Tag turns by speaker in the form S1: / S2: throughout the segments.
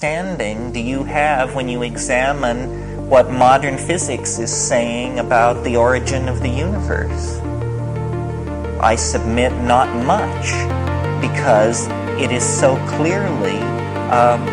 S1: understanding do you have when you examine what modern physics is saying about the origin of the universe? I submit not much, because it is so clearly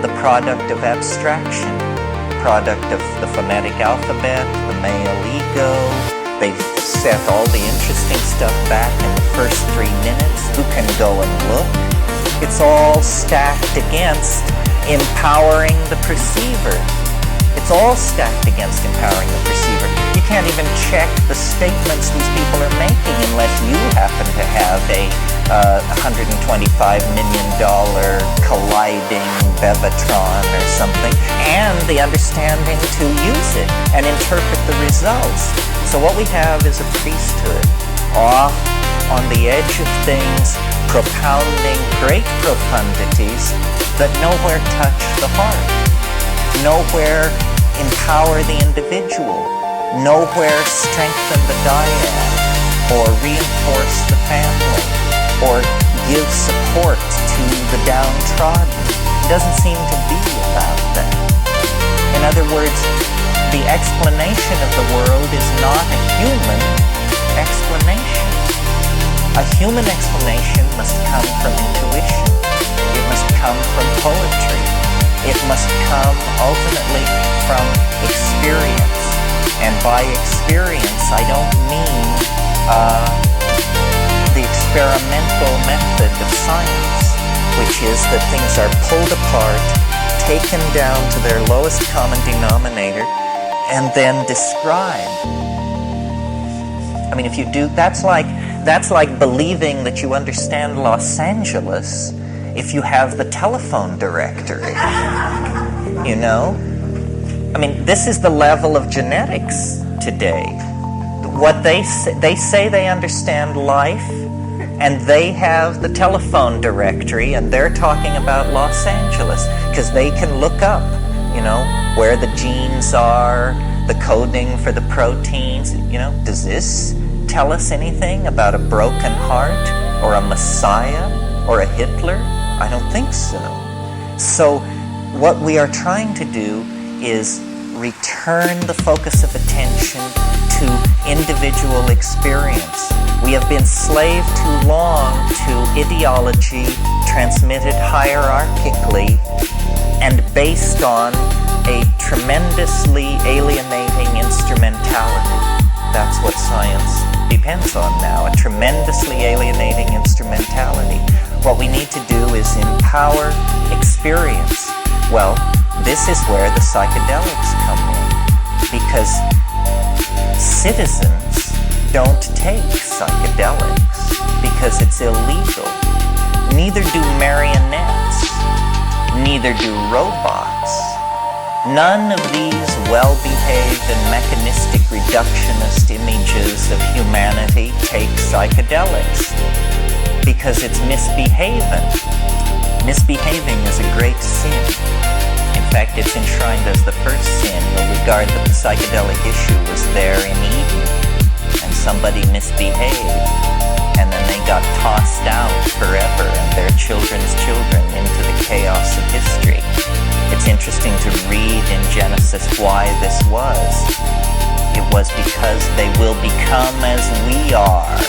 S1: the product of abstraction, product of the phonetic alphabet, the male ego. They've set all the interesting stuff back in the first 3 minutes. Who can go and look? It's all stacked against empowering the perceiver. It's all stacked against empowering the perceiver. You can't even check the statements these people are making unless you happen to have a $125 million colliding Bevatron or something, and the understanding to use it and interpret the results. So what we have is a priesthood off on the edge of things, propounding great profundities that nowhere touch the heart, nowhere empower the individual, nowhere strengthen the dyad, or reinforce the family, or give support to the downtrodden. It doesn't seem to be about that. In other words, the explanation of the world is not a human explanation. A human explanation must come from intuition. It must come from poetry. It must come ultimately from experience. And by experience, I don't mean the experimental method of science, which is that things are pulled apart, taken down to their lowest common denominator, and then described. I mean, if you do, that's like believing that you understand Los Angeles if you have the telephone directory. You know? I mean, this is the level of genetics today. What they say they understand life, and they have the telephone directory, and they're talking about Los Angeles because they can look up, you know, where the genes are, the coding for the proteins. You know, does this tell us anything about a broken heart or a Messiah or a Hitler? I don't think so. So what we are trying to do is return the focus of attention to individual experience. We have been slave too long to ideology transmitted hierarchically and based on a tremendously alienating instrumentality. That's what science depends on now, a tremendously alienating instrumentality. What we need to do is empower experience. Well, this is where the psychedelics come in, because citizens don't take psychedelics because it's illegal. Neither do marionettes, neither do robots. None of these well-behaved and mechanistic reductionist images of humanity take psychedelics because it's misbehaving. Misbehaving is a great sin. In fact, it's enshrined as the first sin. You'll regard that the psychedelic issue was there in Eden, and somebody misbehaved, and then they got tossed out forever and their children's children into the chaos of history. It's interesting to read in Genesis why this was. It was because they will become as we are,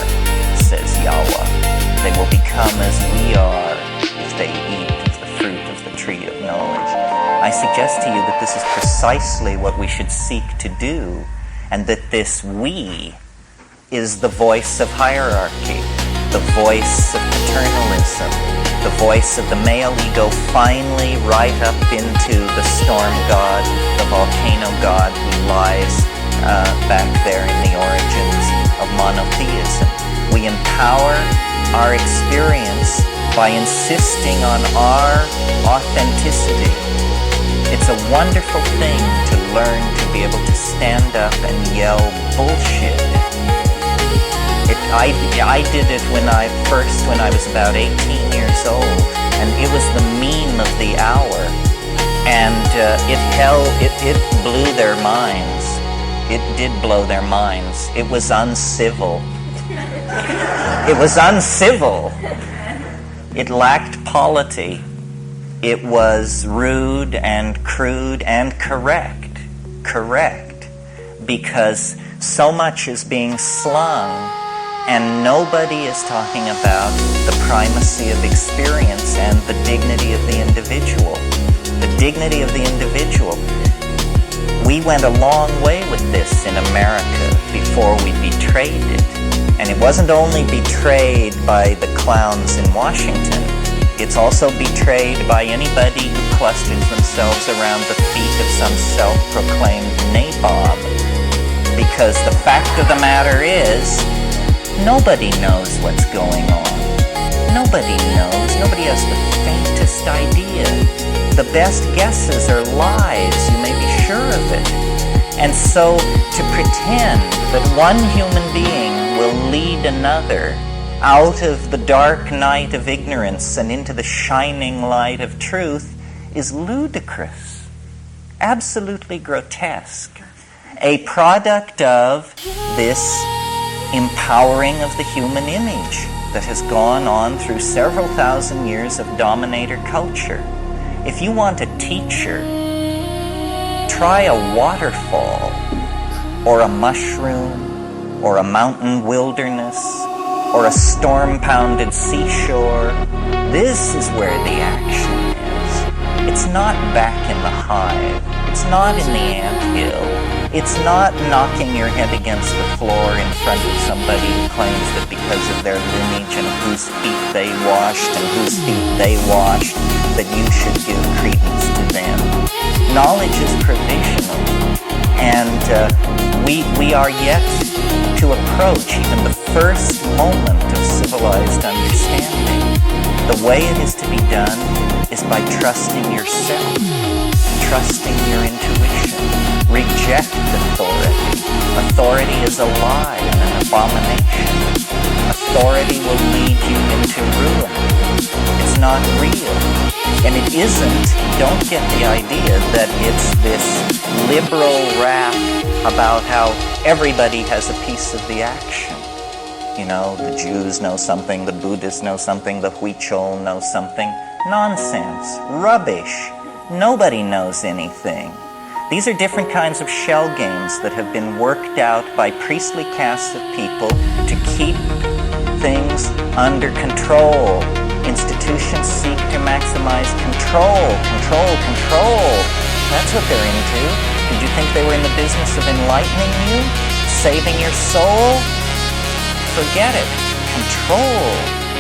S1: says Yahweh. They will become as we are if they eat of the fruit of the tree of knowledge. I suggest to you that this is precisely what we should seek to do, and that this we is the voice of hierarchy, the voice of paternalism, the voice of the male ego finally right up into the storm god, the volcano god who lies back there in the origins of monotheism. We empower our experience by insisting on our authenticity. It's a wonderful thing to learn to be able to stand up and yell bullshit. I did it when I was about 18 years old, and it was the meme of the hour, and it blew their minds. It did blow their minds. It was uncivil. It was uncivil. It lacked polity. It was rude and crude and correct, because so much is being slung and nobody is talking about the primacy of experience and the dignity of the individual. The dignity of the individual. We went a long way with this in America before we betrayed it. And it wasn't only betrayed by the clowns in Washington, it's also betrayed by anybody who clusters themselves around the feet of some self-proclaimed nabob. Because the fact of the matter is, nobody knows what's going on. Nobody knows. Nobody has the faintest idea. The best guesses are lies, you may be sure of it. And so to pretend that one human being will lead another out of the dark night of ignorance and into the shining light of truth is ludicrous, absolutely grotesque. A product of this empowering of the human image that has gone on through several thousand years of dominator culture. If you want a teacher, try a waterfall or a mushroom or a mountain wilderness or a storm-pounded seashore. This is where the action is. It's not back in the hive. It's not in the anthill. It's not knocking your head against the floor in front of somebody who claims that because of their lineage and whose feet they washed and whose feet they washed, that you should give credence to them. Knowledge is provisional, and we are yet to approach even the first moment of civilized understanding. The way it is to be done is by trusting yourself, trusting your intuition. Reject authority. Authority is a lie and an abomination. Authority will lead you into ruin. It's not real. And it isn't, don't get the idea that it's this liberal rap about how everybody has a piece of the action. You know, the Jews know something, the Buddhists know something, the Huichol know something. Nonsense. Rubbish. Nobody knows anything. These are different kinds of shell games that have been worked out by priestly castes of people to keep things under control. Institutions seek to maximize control. That's what they're into. Did you think they were in the business of enlightening you? Saving your soul? Forget it. Control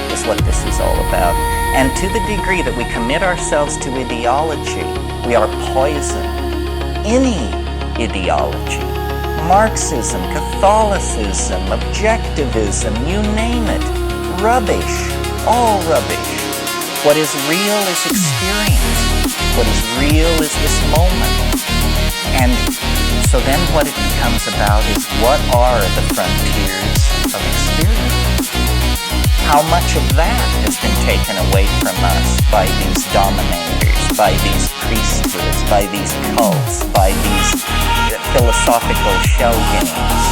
S1: is what this is all about. And to the degree that we commit ourselves to ideology, we are poisoned. Any ideology, Marxism, Catholicism, objectivism, you name it, rubbish, all rubbish. What is real is experience. What is real is this moment. And so then what it becomes about is what are the frontiers of experience? How much of that has been taken away from us by these dominators, by these priesthoods, by these cults, by these philosophical shell games?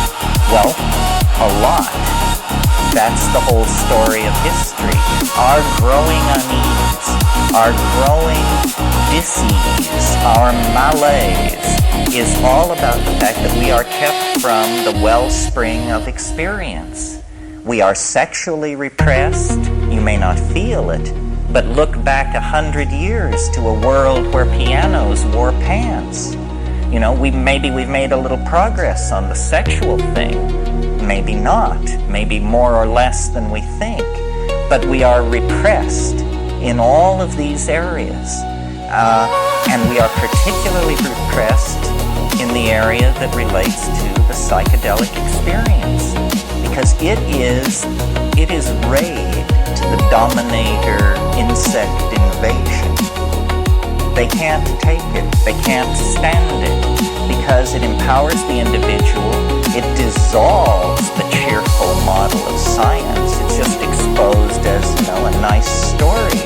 S1: Well, a lot. That's the whole story of history. Our growing unease, our growing dis-ease, our malaise is all about the fact that we are kept from the wellspring of experience. We are sexually repressed. You may not feel it, but look back 100 years to a world where pianos wore pants. You know, we've made a little progress on the sexual thing. Maybe not. Maybe more or less than we think. But we are repressed in all of these areas. And we are particularly repressed in the area that relates to the psychedelic experience. Because it is raid to the dominator insect invasion. They can't take it. They can't stand it. Because it empowers the individual. It dissolves the cheerful model of science. It's just exposed as, a nice story.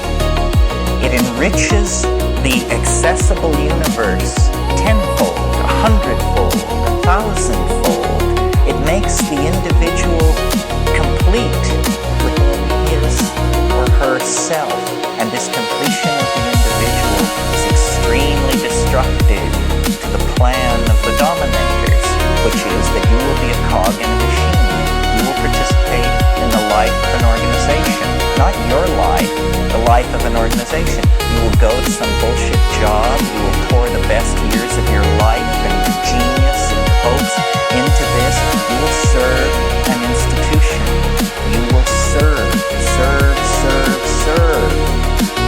S1: It enriches the accessible universe tenfold, 100-fold, 1,000-fold. It makes the individual complete with his or herself, and this completion of the individual life of an organization. You will go to some bullshit job, you will pour the best years of your life and genius and hopes into this. You will serve an institution. You will serve.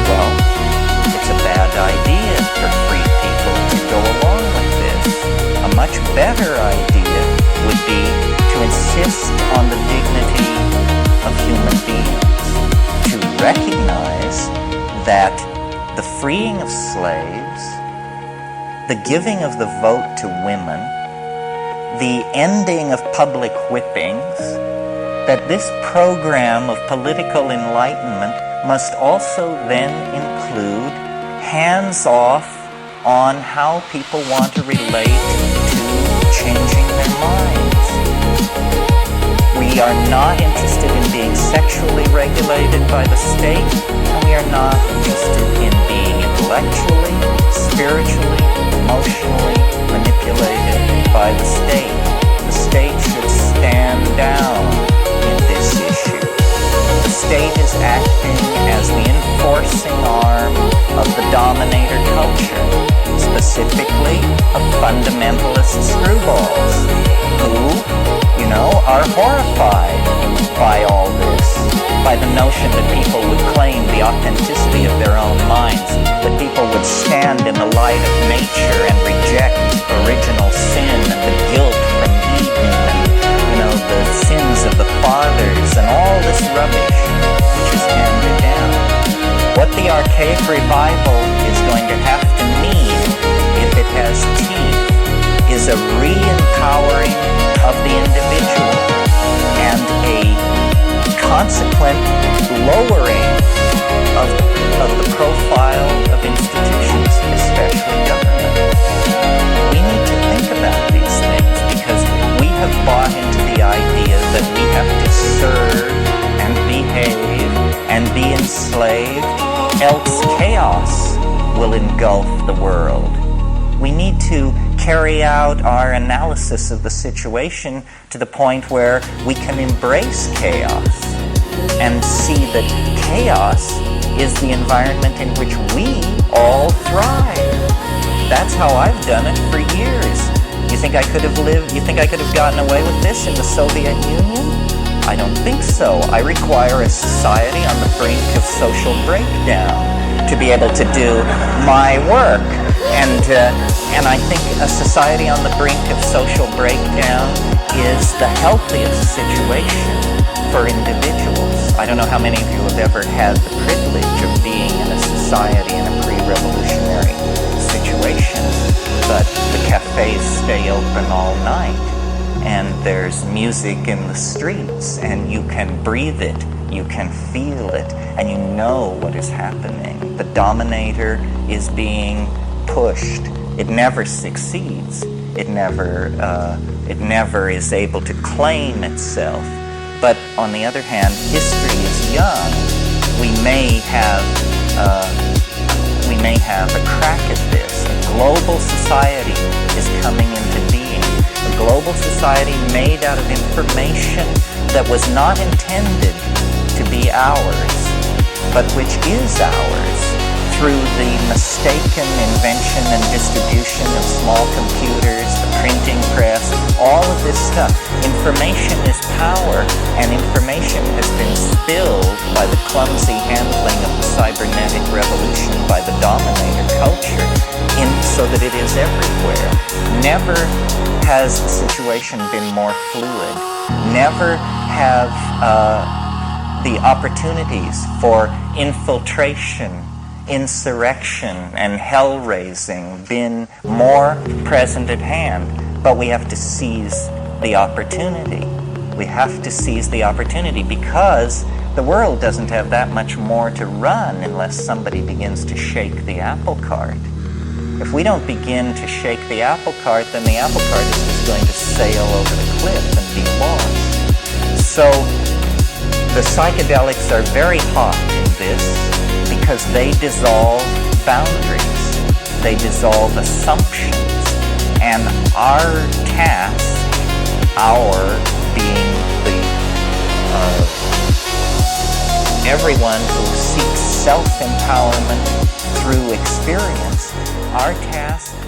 S1: Well, it's a bad idea for free people to go along with this. A much better idea would be to insist on the dignity of human beings, to recognize that the freeing of slaves, the giving of the vote to women, the ending of public whippings, that this program of political enlightenment must also then include hands-off on how people want to relate to changing their minds. We are not interested in being sexually regulated by the state, and we are not interested in being intellectually, spiritually, emotionally manipulated by the state. The state should stand down in this issue. The state is acting as the enforcing arm of the dominator culture, specifically of fundamentalist screwballs, who, are horrified by all this, by the notion that people would claim the authenticity of their own minds, that people would stand in the light of nature and reject original sin and the guilt from Eden and, the sins of the fathers and all this rubbish which is handed down. What the archaic revival is going to have to mean, if it has teeth, is a re-empowering of the individual and a consequent lowering of the profile of institutions, especially government. We need to think about these things because we have bought into the idea that we have to serve and behave and be enslaved, else chaos will engulf the world. We need to carry out our analysis of the situation to the point where we can embrace chaos and see that chaos is the environment in which we all thrive. That's how I've done it for years. You think I could have gotten away with this in the Soviet Union? I don't think so. I require a society on the brink of social breakdown to be able to do my work. And I think a society on the brink of social breakdown is the healthiest situation for individuals. I don't know how many of you have ever had the privilege of being in a society in a pre-revolutionary situation, but the cafes stay open all night, and there's music in the streets, and you can breathe it, you can feel it, and you know what is happening. The dominator is being pushed. It never succeeds. It never is able to claim itself. But on the other hand, history is young. We may have a crack at this. A global society is coming into being. A global society made out of information that was not intended to be ours, but which is ours through the mistaken invention and distribution of small computers, the printing press, all of this stuff. Information is power, and information has been spilled by the clumsy handling of the cybernetic revolution by the dominator culture so that it is everywhere. Never has the situation been more fluid. Never have the opportunities for infiltration, insurrection, and hell-raising been more present at hand, but we have to seize the opportunity. We have to seize the opportunity because the world doesn't have that much more to run unless somebody begins to shake the apple cart. If we don't begin to shake the apple cart, then the apple cart is just going to sail over the cliff and be lost. So the psychedelics are very hot in this because they dissolve boundaries, they dissolve assumptions, and our task, being everyone who seeks self-empowerment through experience, our task